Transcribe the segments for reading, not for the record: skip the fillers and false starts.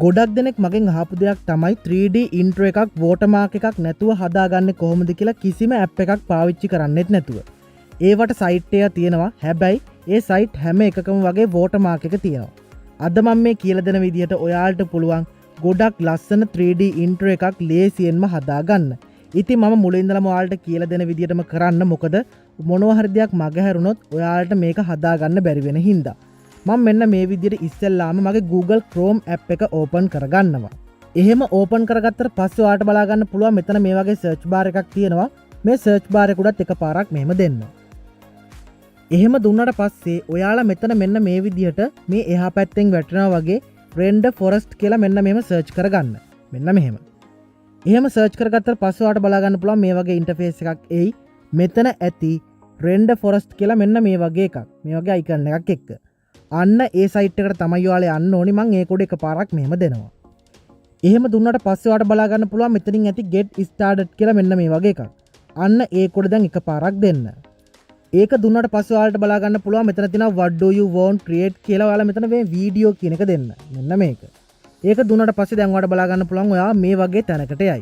ගොඩක් දෙනෙක් මගෙන් අහපු දෙයක් තමයි 3D intro එකක් watermark එකක් නැතුව හදාගන්නේ කොහොමද කියලා කිසිම app එකක් පාවිච්චි කරන්නෙත් නැතුව. ඒවට site එක තියෙනවා. හැබැයි ඒ site හැම එකකම වගේ watermark එක තියෙනවා. අද මම මේ කියලා දෙන විදිහට ඔයාලට පුළුවන් ගොඩක් ලස්සන 3D intro එකක් ලේසියෙන්ම හදාගන්න. ඉතින් මම මුලින් ඉඳලම ඔයාලට කියලා දෙන විදිහටම කරන්න. මොකද මොනවා හරි දෙයක් මගහැරුණොත් ඔයාලට මේක හදාගන්න බැරි වෙන හින්දා. මම මෙන්න මේ විදිහට ඉස්සෙල්ලාම මගේ Google Chrome app එක open කරගන්නවා. එහෙම open කරගත්තට පස්සේ ඔයාලට බලා ගන්න පුළුවන් මෙතන මේ වගේ search bar එකක් තියෙනවා. මේ search bar එක උඩත් එකපාරක් මෙහෙම දෙන්න. එහෙම දුන්නාට පස්සේ ඔයාලා මෙතන මෙන්න මේ විදිහට මේ එහා පැත්තෙන් වැටෙනවා වගේ render forest කියලා මෙන්න මෙහෙම search කරගන්න. මෙන්න මෙහෙම. එහෙම search කරගත්තට පස්සේ ඔයාලට බලා ගන්න පුළුවන් මේ වගේ interface එකක් එයි. මෙතන ඇති render forest කියලා මෙන්න මේ වගේ එකක්. මේ වගේ icon එකක් එක්ක. අන්න ඒ සයිට් එකට තමයි ඔයාලා යන්න ඕනි. මම ඒක උඩ එකපාරක් මෙහෙම දෙනවා. එහෙම දුන්නාට පස්සේ ඔයාලට බලා ගන්න පුළුවන් මෙතනින් ඇති get started කියලා මෙන්න මේ වගේ එකක්. අන්න ඒක උඩ දැන් එකපාරක් දෙන්න. ඒක දුන්නාට පස්සේ ඔයාලට බලා ගන්න පුළුවන් මෙතන තියෙනවා what do you want create කියලා. ඔයාලා මෙතන මේ වීඩියෝ කියන එක දෙන්න. මෙන්න මේක. ඒක දුන්නාට පස්සේ දැන් ඔයාලට බලා ගන්න පුළුවන් ඔයා මේ වගේ තැනකට යයි.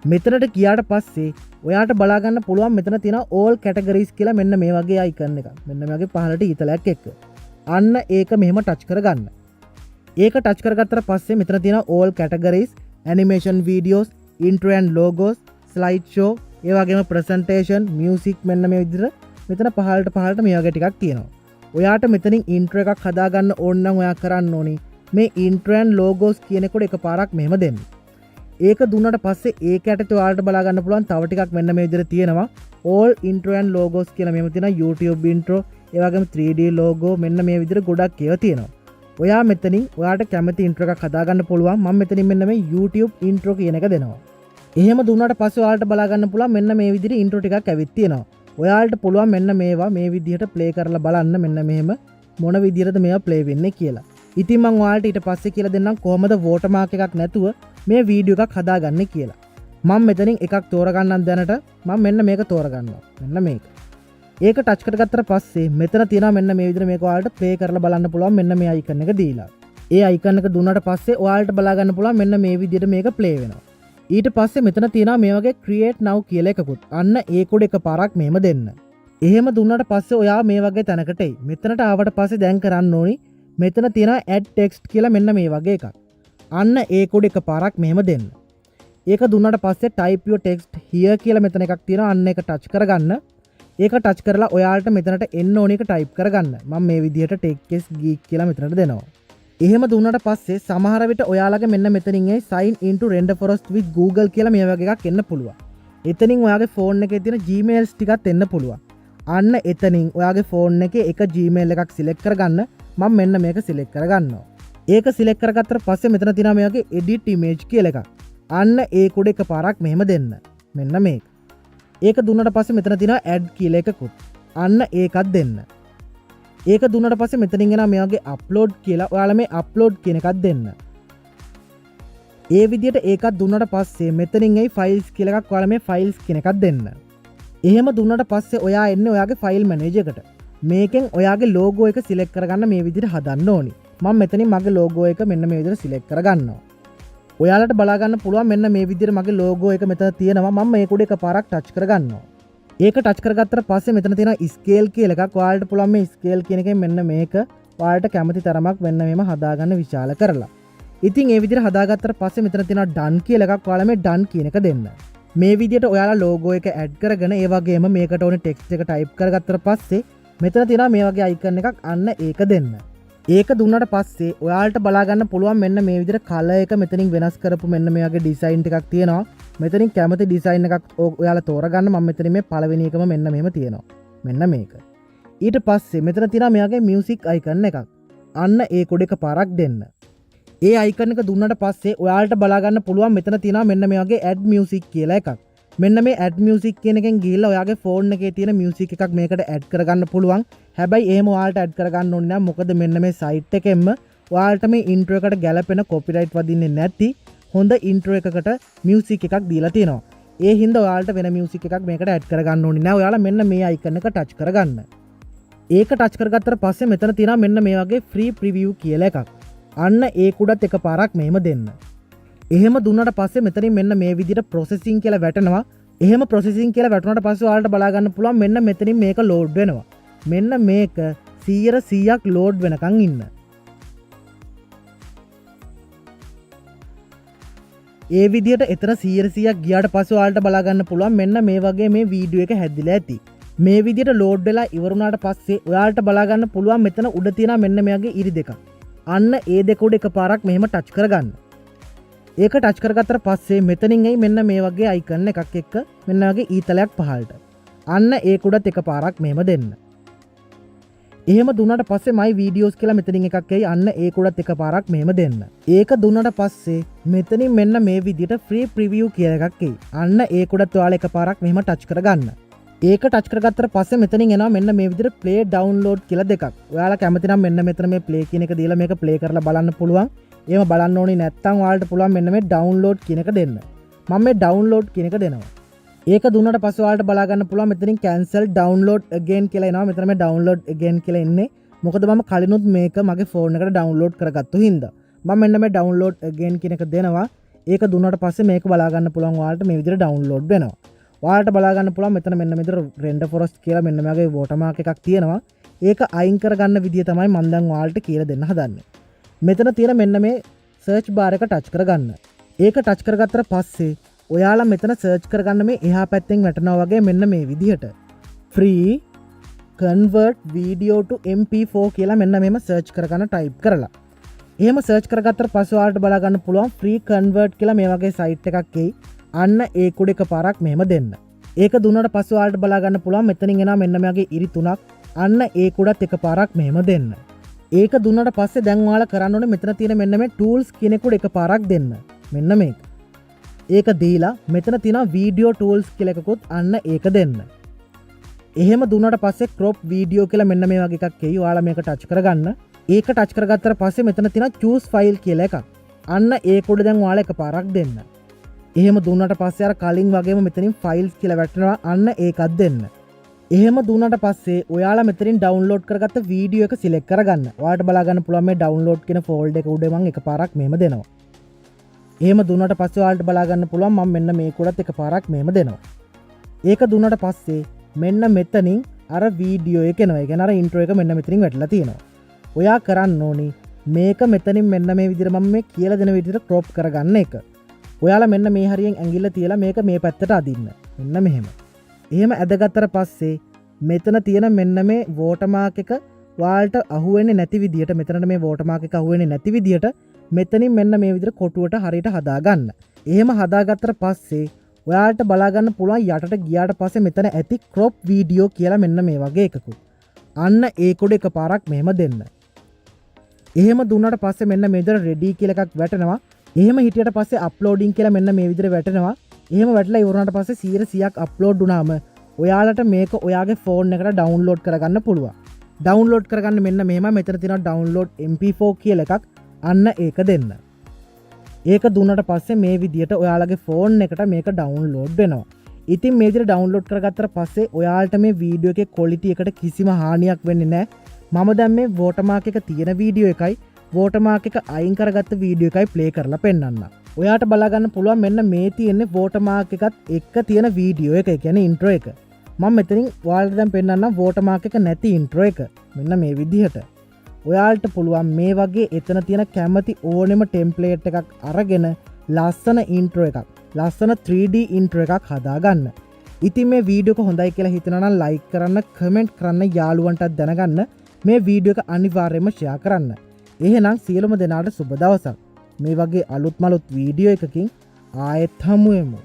මෙතනට ගියාට පස්සේ ඔයාලට බලා ගන්න පුළුවන් මෙතන තියෙනවා all categories කියලා මෙන්න මේ වගේ icon එකක්. මෙන්න මේ වගේ පහළට ඊතලයක් එක්ක. අන්න ඒක මෙහෙම ටච් කරගන්න. ඒක ටච් කරගත්තට පස්සේ මෙතන තියෙන all categories, animation videos, intro and logos, slide show, ඒ වගේම presentation, music මෙන්න මේ විදිහට මෙතන පහළට මේ වගේ ටිකක් තියෙනවා. ඔයාට මෙතනින් intro එකක් හදාගන්න ඕන නම් ඔයා කරන්න ඕනි මේ intro and logos කියන එකට එකපාරක් මෙහෙම දෙන්න. ඒක දුන්නාට පස්සේ ඒක යටතේ ඔයාලට බලා ගන්න පුළුවන් තව ටිකක් මෙන්න මේ විදිහට තියෙනවා. all intro and logos කියලා මෙහෙම තියෙනවා. YouTube intro ඒ වගේම 3D logo මෙන්න මේ විදිහට ගොඩක් ඒවා තියෙනවා. ඔයා මෙතනින් ඔයාට කැමති intro එකක් හදාගන්න පුළුවන්. මම මෙතනින් මෙන්න මේ YouTube intro කියන එක දෙනවා. එහෙම දුන්නාට පස්සේ ඔයාලට බලා ගන්න පුළුවන් මෙන්න මේ විදිහට intro ටිකක් ඇවිත් තියෙනවා. ඔයාලට පුළුවන් මෙන්න මේවා මේ විදිහට play කරලා බලන්න මෙන්න මෙහෙම මොන විදිහටද මේවා play වෙන්නේ කියලා. ඉතින් මම ඔයාලට ඊට පස්සේ කියලා දෙන්නම් කොහොමද watermark එකක් නැතුව මේ වීඩියෝ එකක් හදාගන්නේ කියලා. මම මෙතනින් එකක් තෝරගන්නම් දැනට. මම මෙන්න මේක තෝරගන්නවා. මෙන්න මේක. ඒක ටච් කරගත්තට පස්සේ මෙතන තියෙනවා මෙන්න මේ විදිහට මේක ඔයාලට ප්ලේ කරලා බලන්න පුළුවන් මෙන්න මේ icon එක දීලා. ඒ icon එක දුන්නාට පස්සේ ඔයාලට බලා ගන්න පුළුවන් මෙන්න මේ විදිහට මේක ප්ලේ වෙනවා. ඊට පස්සේ මෙතන තියෙනවා මේ වගේ create now කියලා එකකුත්. අන්න ඒක උඩ එකපාරක් මෙහෙම දෙන්න. එහෙම දුන්නාට පස්සේ ඔයා මේ වගේ තැනකට එයි. මෙතනට ආවට පස්සේ දැන් කරන්න ඕනි මෙතන තියෙනවා add text කියලා මෙන්න මේ වගේ එකක්. අන්න ඒක උඩ එකපාරක් මෙහෙම දෙන්න. ඒක දුන්නාට පස්සේ type your text here කියලා මෙතන එකක් තියෙනවා. අන්න ඒක ටච් කරගන්න. ඒක ටච් කරලා ඔයාලට මෙතනට එන්න ඕන එක ටයිප් කරගන්න. මම මේ විදිහට TechS Geek කියලා මෙතනට දෙනවා. එහෙම දුන්නාට පස්සේ සමහර විට ඔයාලගේ මෙන්න මෙතනින් ඒ sign into render forest with Google කියලා මේ වගේ එකක් එන්න පුළුවන්. එතනින් ඔයාගේ ෆෝන් එකේ තියෙන Gmails ටිකත් එන්න පුළුවන්. අන්න එතනින් ඔයාගේ ෆෝන් එකේ එක Gmail එකක් සිලෙක්ට් කරගන්න. මම මෙන්න මේක සිලෙක්ට් කරගන්නවා. ඒක සිලෙක්ට් කරගත්තට පස්සේ මෙතන තියෙනවා මේ වගේ edit image කියලා එකක්. අන්න ඒක උඩ එකපාරක් මෙහෙම දෙන්න. මෙන්න මේක. ඒක දුන්නට පස්සේ මෙතන තියෙනවා add කියලා එකකුත්. අන්න ඒකත් දෙන්න. ඒක දුන්නට පස්සේ මෙතනින් එනවා මේ වගේ upload කියලා. ඔයාලා මේ upload කියන එකත් දෙන්න. ඒ විදිහට ඒකත් දුන්නට පස්සේ මෙතනින් එයි files කියලා එකක්. ඔයාලා මේ files කියන එකත් දෙන්න. එහෙම දුන්නට පස්සේ ඔයා එන්නේ ඔයාගේ file manager එකට. මේකෙන් ඔයාගේ logo එක select කරගන්න මේ විදිහට හදන්න ඕනි. මම මෙතනින් මගේ logo එක මෙන්න මේ විදිහට select කරගන්නවා. ඔයාලට බලා ගන්න පුළුවන් මෙන්න මේ විදිහට මගේ logo එක මෙතන තියෙනවා. මම මේක උඩ එකපාරක් ටච් කරගන්නවා. ඒක ටච් කරගත්තට පස්සේ මෙතන තියෙනවා scale කියලා එකක්. ඔයාලට පුළුවන් මේ scale කියන එකෙන් මෙන්න මේක ඔයාලට කැමති තරමක් මෙන්න මෙහෙම හදාගන්න විශාල කරලා. ඉතින් ඒ විදිහට හදාගත්තට පස්සේ මෙතන තියෙනවා done කියලා එකක්. ඔයාලා මේ done කියන එක දෙන්න. මේ විදිහට ඔයාලා logo එක add කරගෙන ඒ වගේම මේකට ඕනේ text එක type කරගත්තට පස්සේ මෙතන තියෙනවා මේ වගේ icon එකක්. අන්න ඒක දෙන්න. ඒක දුන්නාට පස්සේ ඔයාලට බලා ගන්න පුළුවන් මෙන්න මේ විදිහට color එක මෙතනින් වෙනස් කරපු මෙන්න මේ වගේ design ටිකක් තියෙනවා. මෙතනින් කැමති design එකක් ඔයාලා තෝරගන්න. මම මෙතනින් මේ පළවෙනි එකම මෙන්න මෙහෙම තියෙනවා. මෙන්න මේක. ඊට පස්සේ මෙතන තියෙනවා මේ වගේ music icon එකක්. අන්න ඒක උඩ එකපාරක් දෙන්න. ඒ icon එක දුන්නාට පස්සේ ඔයාලට බලා ගන්න පුළුවන් මෙතන තියෙනවා මෙන්න මේ වගේ add music කියලා එකක්. මෙන්න මේ add music කියන එකෙන් ගිහිල්ලා ඔයාගේ ෆෝන් එකේ තියෙන music එකක් මේකට add කරගන්න පුළුවන්. හැබැයි එහෙම ඔයාලට add කරගන්න ඕනේ නැහැ. මොකද මෙන්න මේ site එකෙන්ම ඔයාලට මේ intro එකට ගැලපෙන copyright වදින්නේ නැති හොඳ intro එකකට music එකක් දීලා තියෙනවා. ඒ හින්දා ඔයාලට වෙන music එකක් මේකට add කරගන්න ඕනේ නැහැ. ඔයාලා මෙන්න මේ icon එක touch කරගන්න. ඒක touch කරගත්තට පස්සේ මෙතන තියෙනවා මෙන්න මේ වගේ free preview කියලා එකක්. අන්න ඒකුඩත් එක පාරක් මෙහෙම දෙන්න. එහෙම දුන්නට පස්සේ මෙතනින් මෙන්න මේ විදිහට ප්‍රොසෙසිං කියලා වැටෙනවා. එහෙම ප්‍රොසෙසිං කියලා වැටුණාට පස්සේ ඔයාලට බලා ගන්න පුළුවන් මෙන්න මෙතනින් මේක ලෝඩ් වෙනවා. මෙන්න මේක 100%ක් ලෝඩ් වෙනකන් ඉන්න. ඒ විදිහට එතන 100%ක් ගියාට පස්සේ ඔයාලට බලා ගන්න පුළුවන් මෙන්න මේ වගේ මේ වීඩියෝ එක හැදිලා ඇති. මේ විදිහට ලෝඩ් වෙලා ඉවරුණාට පස්සේ ඔයාලට බලා ගන්න පුළුවන් මෙතන උඩ තියෙන මෙන්න මෙයාගේ ඉරි දෙකක්. අන්න ඒ දෙක උඩ එකපාරක් මෙහෙම ටච් කරගන්න. ඒක ටච් කරගත්තට පස්සේ මෙතනින් එයි මෙන්න මේ වගේ අයිකන් එකක් එක්ක මෙන්න වගේ ඊතලයක් පහළට. අන්න ඒක උඩත් එකපාරක් මෙහෙම දෙන්න. එහෙම දුන්නට පස්සේ my videos කියලා මෙතනින් එකක් එයි. අන්න ඒක උඩත් එකපාරක් මෙහෙම දෙන්න. ඒක දුන්නට පස්සේ මෙතනින් මෙන්න මේ විදිහට free preview කියලා එකක් එයි. අන්න ඒක උඩත් ඔයාලා එකපාරක් මෙහෙම ටච් කරගන්න. ඒක ටච් කරගත්තට පස්සේ මෙතනින් එනවා මෙන්න මේ විදිහට play download කියලා දෙකක්. ඔයාලා කැමති නම් මෙන්න මෙතන මේ play කියන එක දීලා මේක play කරලා බලන්න පුළුවන්. එහෙම බලන්න ඕනේ නැත්නම් ඔයාලට පුළුවන් මෙන්න මේ download කියන එක දෙන්න. මම මේ download කියන එක දෙනවා. ඒක දුන්නට පස්සේ ඔයාලට බලා ගන්න පුළුවන් මෙතනින් cancel download again කියලා එනවා. මෙතන මේ download again කියලා එන්නේ. මොකද මම කලිනුත් මේක මගේ ෆෝන් එකට download කරගත්තු හින්දා. මම මෙන්න මේ download again කියන එක දෙනවා. ඒක දුන්නට පස්සේ මේක බලා ගන්න පුළුවන් ඔයාලට මේ විදිහට download වෙනවා. ඔයාලට බලා ගන්න පුළුවන් මෙතන මෙන්න මෙතන render forest කියලා මෙන්න මේගේ watermark එකක් තියෙනවා. ඒක අයින් කරගන්න විදිය තමයි මම දැන් ඔයාලට කියලා දෙන්න හදන්නේ. මෙතන තියෙන මෙන්න මේ search bar එක touch කරගන්න. ඒක touch කරගත්තට පස්සේ ඔයාලා මෙතන search කරගන්න මේ එහා පැත්තෙන් වැටෙනවා වගේ මෙන්න මේ විදිහට free convert video to mp4 කියලා මෙන්න මෙහෙම search කරගන්න type කරලා. එහෙම search කරගත්තට පස්සේ ඔයාලට බලා ගන්න පුළුවන් free convert කියලා මේ වගේ site එකක් එයි. අන්න ඒක උඩ එකපාරක් මෙහෙම දෙන්න. ඒක දුන්නාට පස්සේ ඔයාලට බලා ගන්න පුළුවන් මෙතනින් එනවා මෙන්න මෙයාගේ ඉරි තුනක්. අන්න ඒක උඩත් එකපාරක් මෙහෙම දෙන්න. ඒක දුන්නට පස්සේ දැන් ඔයාලා කරන්න ඕනේ මෙතන තියෙන මෙන්න මේ tools කියන එක උඩ එකපාරක් දෙන්න. මෙන්න මේක. ඒක දීලා මෙතන තියෙන video tools කියලා එකකුත් අන්න ඒක දෙන්න. එහෙම දුන්නාට පස්සේ crop video කියලා මෙන්න මේ වගේ එකක් එයි. ඔයාලා මේක touch කරගන්න. ඒක touch කරගත්තට පස්සේ මෙතන තියෙන choose file කියලා එකක්. අන්න ඒක උඩ දැන් ඔයාලා එකපාරක් දෙන්න. එහෙම දුන්නට පස්සේ අර කලින් වගේම මෙතනින් files කියලා වැටෙනවා. අන්න ඒකත් දෙන්න. එහෙම දුන්නට පස්සේ ඔයාලා මෙතනින් download කරගත්ත වීඩියෝ එක select කරගන්න. ඔයාලට බලා ගන්න පුළුවන් මේ download කියන folder එක උඩ මම එකපාරක් මෙහෙම දෙනවා. එහෙම දුන්නට පස්සේ ඔයාලට බලා ගන්න පුළුවන් මම මෙන්න මේක උඩත් එකපාරක් මෙහෙම දෙනවා. ඒක දුන්නට පස්සේ මෙන්න මෙතනින් අර වීඩියෝ එක එනවා. ඒ කියන්නේ අර intro එක මෙන්න මෙතනින් වැටලා තියෙනවා. ඔයා කරන්න ඕනි මේක මෙතනින් මෙන්න මේ විදිහට මම මේ කියලා දෙන විදිහට crop කරගන්න එක. ඔයාලා මෙන්න මේ හරියෙන් ඇඟිල්ල තියලා මේක මේ පැත්තට අදින්න. මෙන්න මෙහෙම. එහෙම ඇදගත්තට පස්සේ මෙතන තියෙන මෙන්න මේ watermark එක ඔයාලට අහුවෙන්නේ නැති විදිහට මෙතනට මේ watermark එක අහුවෙන්නේ නැති විදිහට මෙතනින් මෙන්න මේ විදිහට කොටුවට හරියට හදාගන්න. එහෙම හදාගත්තට පස්සේ ඔයාලට බලා ගන්න පුළුවන් යටට ගියාට පස්සේ මෙතන ඇති crop video කියලා මෙන්න මේ වගේ එකකුත්. අන්න ඒක උඩ එකපාරක් මෙහෙම දෙන්න. එහෙම දුන්නාට පස්සේ මෙන්න මේ විදිහට ready කියලා එකක් වැටෙනවා. එහෙම හිටියට පස්සේ අප්ලෝඩින් කියලා මෙන්න මේ විදිහට වැටෙනවා. එහෙම වැටලා ඉවරනට පස්සේ 100%ක් අප්ලෝඩ් වුණාම ඔයාලට මේක ඔයාගේ ෆෝන් එකට ඩවුන්ලෝඩ් කරගන්න පුළුවන්. ඩවුන්ලෝඩ් කරගන්න මෙන්න මෙහෙම මෙතන තියෙනවා ඩවුන්ලෝඩ් mp4 කියලා එකක්. අන්න ඒක දෙන්න. ඒක දුන්නට පස්සේ මේ විදිහට ඔයාලගේ ෆෝන් එකට මේක ඩවුන්ලෝඩ් වෙනවා. ඉතින් මේ විදිහට ඩවුන්ලෝඩ් කරගත්තට පස්සේ ඔයාලට මේ වීඩියෝ එකේ ක්වොලිටි එකට කිසිම හානියක් වෙන්නේ නැහැ. මම දැන් මේ watermark එක තියෙන වීඩියෝ එකයි watermark එක අයින් කරගත්ත වීඩියෝ එකයි play කරලා පෙන්නන්න. ඔයාට බලා ගන්න පුළුවන් මෙන්න මේ තියෙන්නේ watermark එකත් එක්ක තියෙන වීඩියෝ එක. ඒ කියන්නේ intro එක. මම මෙතනින් ඔයාලට දැන් පෙන්නන්නම් watermark එක නැති intro එක. මෙන්න මේ විදිහට. ඔයාලට පුළුවන් මේ වගේ එතන තියෙන කැමති ඕනෙම ටෙම්ප්ලේට් එකක් අරගෙන ලස්සන intro එකක්, ලස්සන 3D intro එකක් හදාගන්න. ඉතින් මේ වීඩියෝ එක හොඳයි කියලා හිතනවා නම් like කරන්න, comment කරන්න, යාළුවන්ටත් දැනගන්න. මේ වීඩියෝ එක අනිවාර්යයෙන්ම share කරන්න. එහෙනම් සියලුම දෙනාට සුබ දවසක්. මේ වගේ අලුත් මලුත් වීඩියෝ එකකින් ආයෙත් හමු වෙමු.